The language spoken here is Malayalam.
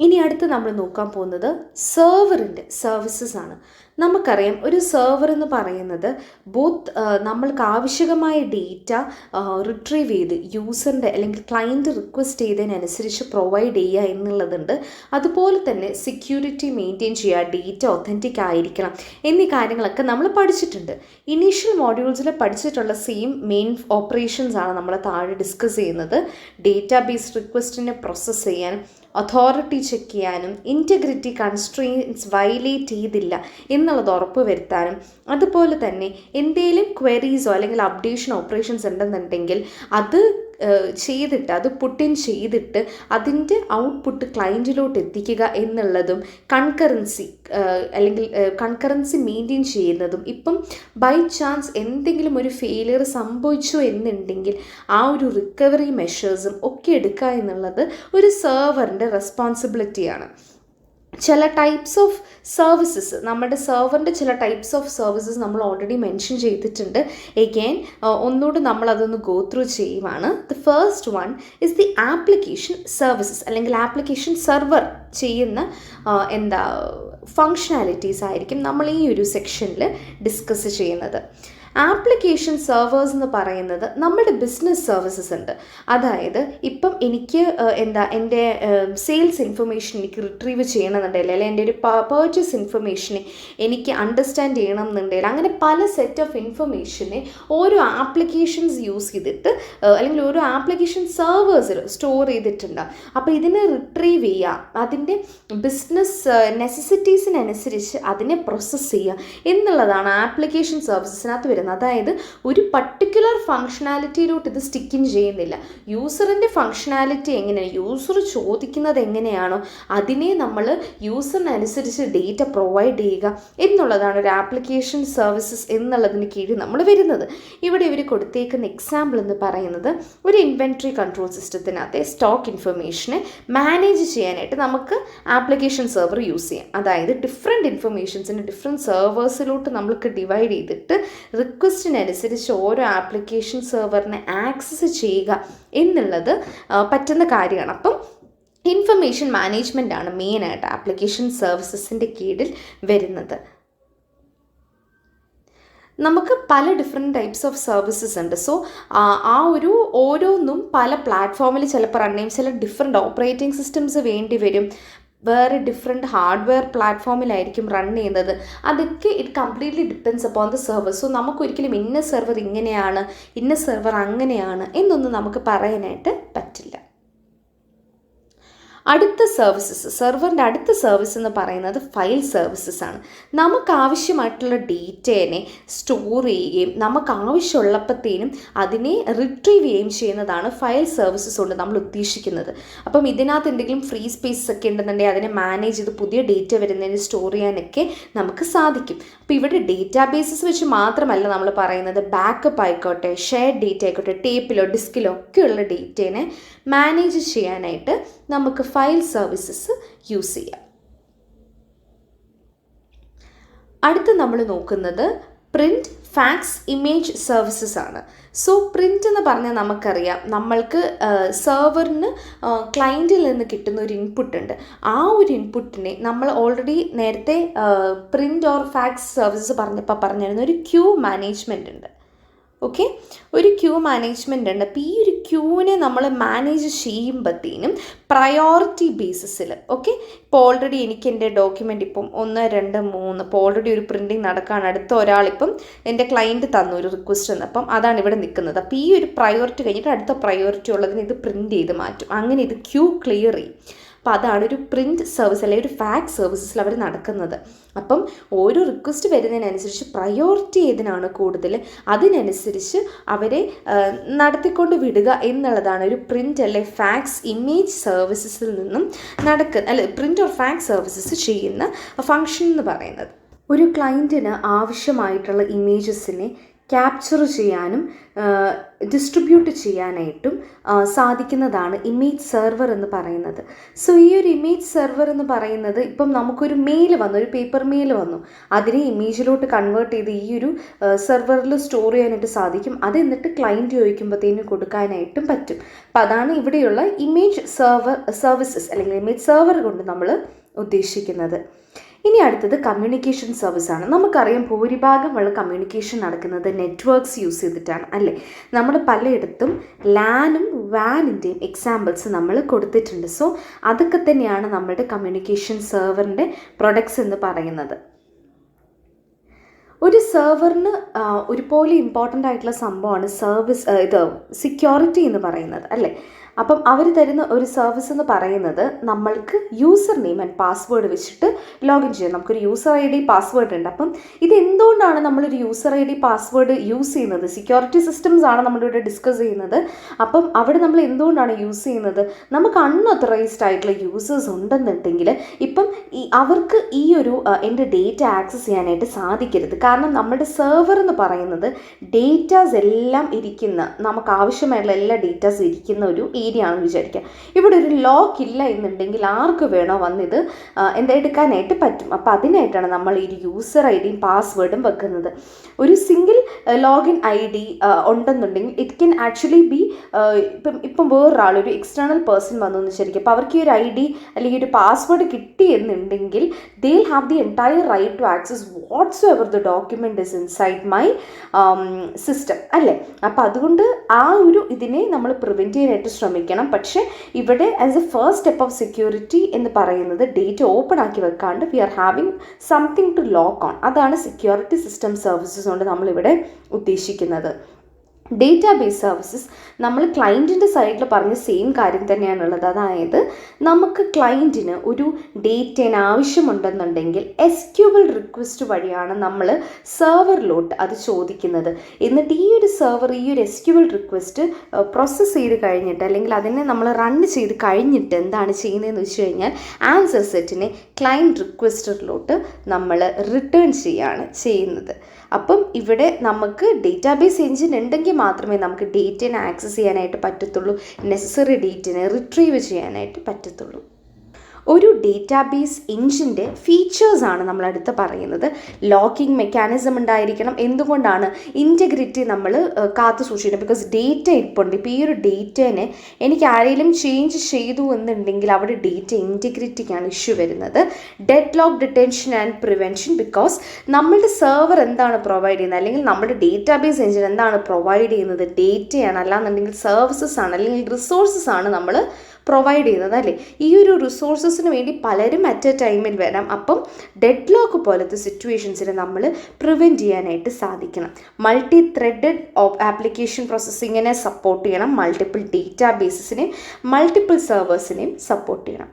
ഇനി അടുത്ത് നമ്മൾ നോക്കാൻ പോകുന്നത് സെർവറിൻ്റെ സർവീസസ് ആണ്. നമുക്കറിയാം ഒരു സെർവർ എന്ന് പറയുന്നത് നമ്മൾക്ക് ആവശ്യമായ ഡേറ്റ റിട്രീവ് ചെയ്ത് യൂസറിൻ്റെ അല്ലെങ്കിൽ ക്ലയൻറ്റ് റിക്വസ്റ്റ് ചെയ്തതിനനുസരിച്ച് പ്രൊവൈഡ് ചെയ്യുക എന്നുള്ളതുണ്ട്. അതുപോലെ തന്നെ സെക്യൂരിറ്റി മെയിൻറ്റെയിൻ ചെയ്യുക, ഡേറ്റ ഒത്തൻറ്റിക് ആയിരിക്കണം എന്നീ കാര്യങ്ങളൊക്കെ നമ്മൾ പഠിച്ചിട്ടുണ്ട്. ഇനീഷ്യൽ മോഡ്യൂൾസിൽ പഠിച്ചിട്ടുള്ള സെയിം മെയിൻ ഓപ്പറേഷൻസ് ആണ് നമ്മൾ താഴെ ഡിസ്കസ് ചെയ്യുന്നത്. ഡേറ്റാബേസ് റിക്വസ്റ്റിനെ പ്രോസസ്സ് ചെയ്യാൻ, അതോറിറ്റി ചെക്ക് ചെയ്യാനും, ഇൻറ്റഗ്രിറ്റി കൺസ്ട്രെയിൻസ് വയലേറ്റ് ചെയ്തില്ല എന്നുള്ളത് ഉറപ്പ് വരുത്താനും, അതുപോലെ തന്നെ എന്തെങ്കിലും ക്വയറീസോ അല്ലെങ്കിൽ അപ്ഡേഷൻ ഓപ്പറേഷൻസ് ഉണ്ടെന്നുണ്ടെങ്കിൽ അത് ചെയ്തിട്ട് അത് പുട്ടിൻ ചെയ്തിട്ട് അതിൻ്റെ ഔട്ട്പുട്ട് ക്ലയൻറ്റിലോട്ട് എത്തിക്കുക എന്നുള്ളതും, കൺകറൻസി മെയിൻറ്റെയിൻ ചെയ്യുന്നതും. ഇപ്പം ബൈ ചാൻസ് എന്തെങ്കിലും ഒരു ഫെയിലിയർ സംഭവിച്ചു എന്നുണ്ടെങ്കിൽ ആ ഒരു റിക്കവറി മെഷേഴ്സും ഒക്കെ എടുക്കുക എന്നുള്ളത് ഒരു സെർവറിൻ്റെ റെസ്പോൺസിബിലിറ്റിയാണ്. ചില ടൈപ്സ് ഓഫ് സർവീസസ്, നമ്മുടെ സെർവറിൻ്റെ ചില ടൈപ്സ് ഓഫ് സർവീസസ് നമ്മൾ ഓൾറെഡി മെൻഷൻ ചെയ്തിട്ടുണ്ട്. എഗെയിൻ ഒന്നുകൂടി നമ്മളതൊന്ന് ഗോ ത്രൂ ചെയ്യുവാണ്. The first one is the application services, അല്ലെങ്കിൽ ആപ്ലിക്കേഷൻ സെർവർ ചെയ്യുന്ന ഫങ്ഷനാലിറ്റീസ് ആയിരിക്കും നമ്മൾ ഈ ഒരു സെക്ഷനിൽ ഡിസ്കസ് ചെയ്യുന്നത്. ആപ്ലിക്കേഷൻ സെർവേഴ്സ് എന്ന് പറയുന്നത് നമ്മുടെ ബിസിനസ് സർവീസസ് ഉണ്ട്. അതായത് ഇപ്പം എനിക്ക് എൻ്റെ സെയിൽസ് ഇൻഫർമേഷൻ എനിക്ക് റിട്രീവ് ചെയ്യണമെന്നുണ്ടെങ്കിൽ, അല്ലെങ്കിൽ എൻ്റെ ഒരു പർച്ചേസ് ഇൻഫർമേഷനെ എനിക്ക് അണ്ടർസ്റ്റാൻഡ് ചെയ്യണം എന്നുണ്ടെങ്കിൽ, അങ്ങനെ പല സെറ്റ് ഓഫ് ഇൻഫർമേഷനെ ഓരോ ആപ്ലിക്കേഷൻസ് യൂസ് ചെയ്തിട്ട് അല്ലെങ്കിൽ ഓരോ ആപ്ലിക്കേഷൻ സെർവേഴ്സിൽ സ്റ്റോർ ചെയ്തിട്ടുണ്ടാകും. അപ്പോൾ ഇതിനെ റിട്രീവ് ചെയ്യുക, അതിൻ്റെ ബിസിനസ് നെസസിറ്റീസിനനുസരിച്ച് അതിനെ പ്രോസസ്സ് ചെയ്യുക എന്നുള്ളതാണ് ആപ്ലിക്കേഷൻ സർവീസസിനകത്ത് വരുന്നത്. അതായത് ഒരു പർട്ടിക്കുലർ ഫങ്ഷനാലിറ്റിയിലോട്ട് ഇത് സ്റ്റിക്ക് ഇൻ ചെയ്യുന്നില്ല. യൂസറിൻ്റെ ഫങ്ഷനാലിറ്റി എങ്ങനെയാണ്, യൂസർ ചോദിക്കുന്നത് എങ്ങനെയാണോ അതിനെ നമ്മൾ യൂസറിനനുസരിച്ച് ഡേറ്റ പ്രൊവൈഡ് ചെയ്യുക എന്നുള്ളതാണ് ഒരു ആപ്ലിക്കേഷൻ സർവീസസ് എന്നുള്ളതിന് കീഴിൽ നമ്മൾ വരുന്നത്. ഇവിടെ ഇവർ കൊടുത്തേക്കുന്ന എക്സാമ്പിൾ എന്ന് പറയുന്നത് ഒരു ഇൻവെൻട്രി കൺട്രോൾ സിസ്റ്റത്തിനകത്തെ സ്റ്റോക്ക് ഇൻഫർമേഷനെ മാനേജ് ചെയ്യാനായിട്ട് നമുക്ക് ആപ്ലിക്കേഷൻ സെർവർ യൂസ് ചെയ്യാം. അതായത് ഡിഫറെൻറ്റ് ഇൻഫർമേഷൻസിന് ഡിഫറെൻറ്റ് സെർവേഴ്സിലോട്ട് നമ്മൾക്ക് ഡിവൈഡ് ചെയ്തിട്ട് റിക്വസ്റ്റിനനുസരിച്ച് ഓരോ ആപ്ലിക്കേഷൻ സെർവറിനെ ആക്സസ് ചെയ്യുക എന്നുള്ളത് പറ്റുന്ന കാര്യമാണ്. അപ്പം ഇൻഫർമേഷൻ മാനേജ്മെൻ്റ് ആണ് മെയിനായിട്ട് ആപ്ലിക്കേഷൻ സർവീസസിൻ്റെ കീഴിൽ വരുന്നത്. നമുക്ക് പല ഡിഫറെൻറ്റ് ടൈപ്സ് ഓഫ് സർവീസസ് ഉണ്ട്. സോ ഓരോന്നും പല പ്ലാറ്റ്ഫോമിൽ ചിലപ്പോൾ റൺ ചെയ്യും. ചില ഡിഫറെൻറ്റ് ഓപ്പറേറ്റിംഗ് സിസ്റ്റംസ് വേണ്ടി വരും, വേറെ ഡിഫറെൻറ്റ് ഹാർഡ്വെയർ പ്ലാറ്റ്ഫോമിലായിരിക്കും റൺ ചെയ്യുന്നത്. അതൊക്കെ it completely depends upon the server. So നമുക്കൊരിക്കലും ഇന്ന സെർവർ ഇങ്ങനെയാണ്, ഇന്ന സെർവർ അങ്ങനെയാണ് എന്നൊന്നും നമുക്ക് പറയാനായിട്ട് പറ്റില്ല. അടുത്ത സർവീസസ്, സെർവറിൻ്റെ അടുത്ത സർവീസ് എന്ന് പറയുന്നത് ഫയൽ സർവീസസ് ആണ്. നമുക്ക് ആവശ്യമായിട്ടുള്ള ഡേറ്റയെ സ്റ്റോർ ചെയ്യുകയും നമുക്ക് ആവശ്യമുള്ളപ്പോഴത്തേനും അതിനെ റിട്രീവ് ചെയ്യുകയും ചെയ്യുന്നതാണ് ഫയൽ സർവീസസ് കൊണ്ട് നമ്മൾ ഉദ്ദേശിക്കുന്നത്. അപ്പം ഇതിനകത്ത് എന്തെങ്കിലും ഫ്രീ സ്പേസസ് ഒക്കെ ഉണ്ടെന്നുണ്ടെങ്കിൽ അതിനെ മാനേജ് ചെയ്ത് പുതിയ ഡേറ്റ വരുന്നതിന് സ്റ്റോർ ചെയ്യാനൊക്കെ നമുക്ക് സാധിക്കും. അപ്പോൾ ഇവിടെ ഡേറ്റാബേസസ് വെച്ച് മാത്രമല്ല നമ്മൾ പറയുന്നത്, ബാക്കപ്പ് ആയിക്കോട്ടെ, ഷെയർഡ് ഡേറ്റ ആയിക്കോട്ടെ, ടേപ്പിലോ ഡിസ്കിലോ ഒക്കെയുള്ള ഡേറ്റയെ മാനേജ് ചെയ്യാനായിട്ട് നമുക്ക് ഫയൽ സർവീസസ് യൂസ് ചെയ്യാം. അടുത്ത് നമ്മൾ നോക്കുന്നത് പ്രിൻറ്റ്, ഫാക്സ്, ഇമേജ് സർവീസസ് ആണ്. സോ പ്രിൻ്റ് എന്ന് പറഞ്ഞാൽ നമുക്കറിയാം, നമ്മൾക്ക് സെർവറിന് ക്ലയൻറ്റിൽ നിന്ന് കിട്ടുന്ന ഒരു ഇൻപുട്ട് ഉണ്ട്. ആ ഒരു ഇൻപുട്ടിനെ നമ്മൾ ഓൾറെഡി നേരത്തെ പ്രിൻ്റ് ഓർ ഫാക്സ് സർവീസസ് പറഞ്ഞിരുന്ന ഒരു ക്യൂ മാനേജ്മെൻ്റ് ഉണ്ട്. ഓക്കെ, ഒരു ക്യൂ മാനേജ്മെൻ്റ് ഉണ്ട്. അപ്പോൾ ഈ ഒരു ക്യൂവിനെ നമ്മൾ മാനേജ് ചെയ്യുമ്പോഴത്തേനും പ്രയോറിറ്റി ബേസിസിൽ, ഓക്കെ, ഇപ്പോൾ ഓൾറെഡി എനിക്ക് എൻ്റെ ഡോക്യുമെൻ്റ് ഇപ്പം 1, 2, 3 ഇപ്പോൾ ഓൾറെഡി ഒരു പ്രിൻറ്റിങ് നടക്കുകയാണ്. അടുത്ത ഒരാളിപ്പം എൻ്റെ ക്ലയൻറ്റ് തന്നു ഒരു റിക്വസ്റ്റ് എന്ന്, അപ്പം അതാണ് ഇവിടെ നിൽക്കുന്നത്. അപ്പോൾ ഈ ഒരു പ്രയോറിറ്റി കഴിഞ്ഞിട്ട് അടുത്ത പ്രയോറിറ്റി ഉള്ളതിന് ഇത് പ്രിൻറ്റ് ചെയ്ത് മാറ്റും. അങ്ങനെ ഇത് ക്യൂ ക്ലിയർ ചെയ്യും. അപ്പോൾ അതാണ് ഒരു പ്രിൻറ്റ് സർവീസ് അല്ലെങ്കിൽ ഒരു ഫാക്സ് സർവീസസിൽ അവർ നടക്കുന്നത്. അപ്പം ഓരോ റിക്വസ്റ്റ് വരുന്നതിനനുസരിച്ച് പ്രയോറിറ്റി ഏതിനാണ് കൂടുതൽ അതിനനുസരിച്ച് അവരെ നടത്തിക്കൊണ്ട് വിടുക എന്നുള്ളതാണ് ഒരു പ്രിൻറ്റ് അല്ലെ ഫാക്സ് ഇമേജ് സർവീസസിൽ നിന്നും പ്രിൻറ്റ് ഓർ ഫാക്സ് സർവീസസ് ചെയ്യുന്ന ഫങ്ഷൻ എന്ന് പറയുന്നത്. ഒരു ക്ലയൻറ്റിന് ആവശ്യമായിട്ടുള്ള ഇമേജസിനെ ക്യാപ്ചർ ചെയ്യാനും ഡിസ്ട്രിബ്യൂട്ട് ചെയ്യാനായിട്ടും സാധിക്കുന്നതാണ് ഇമേജ് സെർവർ എന്ന് പറയുന്നത്. സോ ഈ ഒരു ഇമേജ് സെർവർ എന്ന് പറയുന്നത് ഇപ്പം നമുക്കൊരു മെയിൽ വന്നു, ഒരു പേപ്പർ മെയിൽ വന്നു, അതിനെ ഇമേജിലോട്ട് കൺവേർട്ട് ചെയ്ത് ഈ ഒരു സെർവറിൽ സ്റ്റോർ ചെയ്യാനായിട്ട് സാധിക്കും. അത് എന്നിട്ട് ക്ലയൻറ്റ് ചോദിക്കുമ്പോഴത്തേനും കൊടുക്കാനായിട്ടും പറ്റും. അപ്പം അതാണ് ഇവിടെയുള്ള ഇമേജ് സർവീസസ് അല്ലെങ്കിൽ ഇമേജ് സെർവർ കൊണ്ട് നമ്മൾ ഉദ്ദേശിക്കുന്നത്. ഇനി അടുത്തത് കമ്മ്യൂണിക്കേഷൻ സർവീസാണ്. നമുക്കറിയാം ഭൂരിഭാഗമുള്ള കമ്മ്യൂണിക്കേഷൻ നടക്കുന്നത് നെറ്റ്വർക്ക്സ് യൂസ് ചെയ്തിട്ടാണ് അല്ലേ. നമ്മൾ പലയിടത്തും ലാനും വാനിൻ്റെയും എക്സാമ്പിൾസ് നമ്മൾ കൊടുത്തിട്ടുണ്ട്. സോ അതൊക്കെ തന്നെയാണ് നമ്മുടെ കമ്മ്യൂണിക്കേഷൻ സെർവറിൻ്റെ പ്രൊഡക്ട്സ് എന്ന് പറയുന്നത്. ഒരു സെർവറിന് ഒരുപോലെ ഇമ്പോർട്ടൻ്റ് ആയിട്ടുള്ള സംഭവമാണ് സെക്യൂരിറ്റി എന്ന് പറയുന്നത് അല്ലേ. അപ്പം അവർ തരുന്ന ഒരു സർവീസ് എന്ന് പറയുന്നത് നമ്മൾക്ക് യൂസർ നെയിം ആൻഡ് പാസ്വേഡ് വെച്ചിട്ട് ലോഗിൻ ചെയ്യാം. നമുക്കൊരു യൂസർ ഐ ഡി പാസ്വേഡ് ഉണ്ട്. അപ്പം ഇതെന്തുകൊണ്ടാണ് നമ്മളൊരു user I D password use ചെയ്യുന്നത്? സെക്യൂരിറ്റി സിസ്റ്റംസ് ആണ് നമ്മളിവിടെ ഡിസ്കസ് ചെയ്യുന്നത്. അപ്പം അവിടെ നമ്മൾ എന്തുകൊണ്ടാണ് യൂസ് ചെയ്യുന്നത്? നമുക്ക് അൺഓത്തറൈസ്ഡ് ആയിട്ടുള്ള യൂസേഴ്സ് ഉണ്ടെന്നുണ്ടെങ്കിൽ ഇപ്പം അവർക്ക് ഈ ഒരു എൻ്റെ ഡേറ്റ ആക്സസ് ചെയ്യാനായിട്ട് സാധിക്കരുത്. കാരണം നമ്മുടെ സെർവർ എന്ന് പറയുന്നത് ഡേറ്റാസ് എല്ലാം ഇരിക്കുന്ന, നമുക്ക് ആവശ്യമായിട്ടുള്ള എല്ലാ ഡേറ്റാസ് ഇരിക്കുന്ന ഒരു ഏരിയ ആണെന്ന് വിചാരിക്കുക. ഇവിടെ ഒരു ലോക്ക് ഇല്ല എന്നുണ്ടെങ്കിൽ ആർക്ക് വേണോ വന്നിത് എടുക്കാനായിട്ട് പറ്റും. അപ്പോൾ അതിനായിട്ടാണ് നമ്മൾ ഈ യൂസർ ഐ ഡിയും പാസ്വേഡും വെക്കുന്നത്. ഒരു സിംഗിൾ ലോഗിൻ ഐ ഡി ഉണ്ടെന്നുണ്ടെങ്കിൽ ഇറ്റ് ക്യാൻ ആക്ച്വലി ബി ഇപ്പം വേറൊരാൾ, ഒരു എക്സ്റ്റേണൽ പേഴ്സൺ വന്നു എന്ന് വിചാരിക്കുക. അപ്പോൾ അവർക്ക് ഈ ഒരു ഐ ഡി അല്ലെങ്കിൽ ഒരു പാസ്വേഡ് കിട്ടി എന്നുണ്ടെങ്കിൽ they will have the entire right to access whatsoever the document is inside my system അല്ലേ. അപ്പോൾ അതുകൊണ്ട് ആ ഒരു ഇതിനെ നമ്മൾ പ്രിവെൻറ്റ് ചെയ്യാനായിട്ട് ശ്രമിക്കണം. പക്ഷേ ഇവിടെ as a first step of security എന്ന് പറയുന്നത് ഡേറ്റ ഓപ്പൺ ആക്കി വെക്കാണ്ട് we are having something to lock on. അതാണ് സെക്യൂരിറ്റി സിസ്റ്റം സർവീസസ് കൊണ്ട് നമ്മളിവിടെ ഉദ്ദേശിക്കുന്നത്. ഡേറ്റാബേസ് സർവീസസ് നമ്മൾ ക്ലയൻറ്റിൻ്റെ സൈഡിൽ പറഞ്ഞ സെയിം കാര്യം തന്നെയാണുള്ളത്. അതായത് നമുക്ക് ക്ലയൻറ്റിന് ഒരു ഡേറ്റേന് ആവശ്യമുണ്ടെന്നുണ്ടെങ്കിൽ SQL റിക്വസ്റ്റ് വഴിയാണ് നമ്മൾ സെർവറിലോട്ട് അത് ചോദിക്കുന്നത്. എന്നിട്ട് ഈ ഒരു സെർവർ ഈ ഒരു SQL റിക്വസ്റ്റ് പ്രോസസ്സ് ചെയ്ത് കഴിഞ്ഞിട്ട് അല്ലെങ്കിൽ അതിനെ നമ്മൾ റൺ ചെയ്ത് കഴിഞ്ഞിട്ട് എന്താണ് ചെയ്യുന്നതെന്ന് വെച്ച് കഴിഞ്ഞാൽ ആൻസർ സെറ്റിനെ ക്ലയൻറ്റ് റിക്വസ്റ്ററിലോട്ട് നമ്മൾ റിട്ടേൺ ചെയ്യുന്നത്. അപ്പം ഇവിടെ നമുക്ക് ഡേറ്റാബേസ് എഞ്ചിൻ ഉണ്ടെങ്കിൽ മാത്രമേ നമുക്ക് ഡേറ്റനെ ആക്സസ് ചെയ്യാനായിട്ട് പറ്റത്തുള്ളൂ, നെസസറി ഡേറ്റനെ റിട്രീവ് ചെയ്യാനായിട്ട് പറ്റത്തുള്ളൂ. ഒരു ഡേറ്റാബേസ് എഞ്ചിൻ്റെ ഫീച്ചേഴ്സാണ് നമ്മൾ അടുത്ത് പറയുന്നത്. ലോക്കിംഗ് മെക്കാനിസം ഉണ്ടായിരിക്കണം. എന്തുകൊണ്ടാണ്? ഇൻറ്റഗ്രിറ്റി നമ്മൾ കാത്തു സൂക്ഷിക്കണം. ബിക്കോസ് ഡേറ്റ ഇപ്പോണ്ട്. ഇപ്പോൾ ഈ ഒരു ഡേറ്റേനെ എനിക്ക് ആരെങ്കിലും ചേഞ്ച് ചെയ്തു എന്നുണ്ടെങ്കിൽ അവിടെ ഡേറ്റ ഇൻറ്റഗ്രിറ്റിക്കാണ് ഇഷ്യൂ വരുന്നത്. Deadlock detention and prevention. Because നമ്മളുടെ സെർവർ എന്താണ് പ്രൊവൈഡ് ചെയ്യുന്നത് അല്ലെങ്കിൽ നമ്മുടെ ഡേറ്റാബേസ് എഞ്ചിൻ എന്താണ് പ്രൊവൈഡ് ചെയ്യുന്നത്? ഡേറ്റയാണ്, അല്ലാന്നുണ്ടെങ്കിൽ സർവീസസ് ആണ് അല്ലെങ്കിൽ റിസോഴ്സസ് ആണ് നമ്മൾ പ്രൊവൈഡ് ചെയ്യുന്നത് അല്ലേ. ഈ ഒരു റിസോഴ്സസിന് വേണ്ടി പലരും അറ്റ് എ ടൈമിൽ വരാം. അപ്പം ഡെഡ് ലോക്ക് പോലത്തെ സിറ്റുവേഷൻസിനെ നമ്മൾ പ്രിവെൻറ്റ് ചെയ്യാനായിട്ട് സാധിക്കണം. മൾട്ടി ത്രെഡഡ് ആപ്ലിക്കേഷൻ പ്രോസസ്സിങ്ങിനെ സപ്പോർട്ട് ചെയ്യണം. മൾട്ടിപ്പിൾ ഡേറ്റാബേസസിനെയും മൾട്ടിപ്പിൾ സെർവേഴ്സിനെയും സപ്പോർട്ട് ചെയ്യണം.